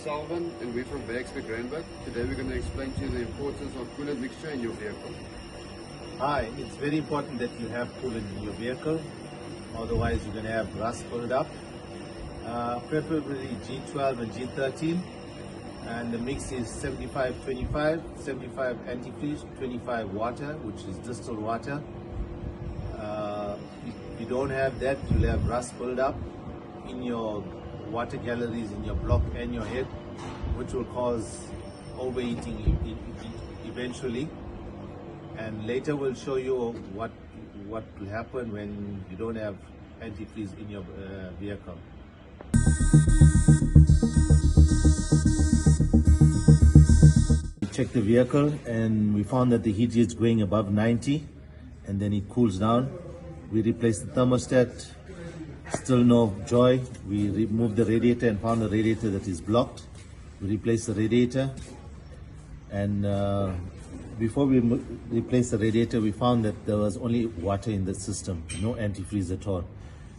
Salvan and we're from VXP Granberg. Today we're going to explain to you the importance of coolant mixture in your vehicle. Hi, it's very important that you have coolant in your vehicle, otherwise you're going to have rust build up. Preferably G12 and G13, and the mix is 75-25, 75 antifreeze, 25 water, which is distilled water. If you don't have that, you'll have rust build up in your water galleries, in your block and your head, which will cause overheating eventually. And later we'll show you what will happen when you don't have antifreeze in your vehicle. We checked the vehicle and we found that the heat is going above 90 and then it cools down. We replaced the thermostat, still no joy. We removed the radiator and found the radiator that is blocked. We replaced the radiator, and before we replaced the radiator, we found that there was only water in the system, no antifreeze at all.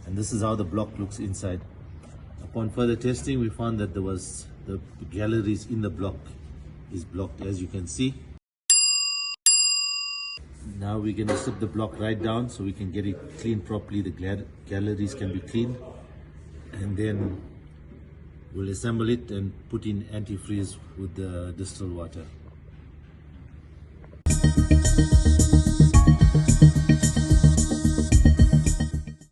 And this is how the block looks inside. Upon further testing, we found that there was the galleries in the block is blocked, as you can see. Now we're going to strip the block right down so we can get it cleaned properly. The galleries can be cleaned, and then we'll assemble it and put in antifreeze with the distilled water.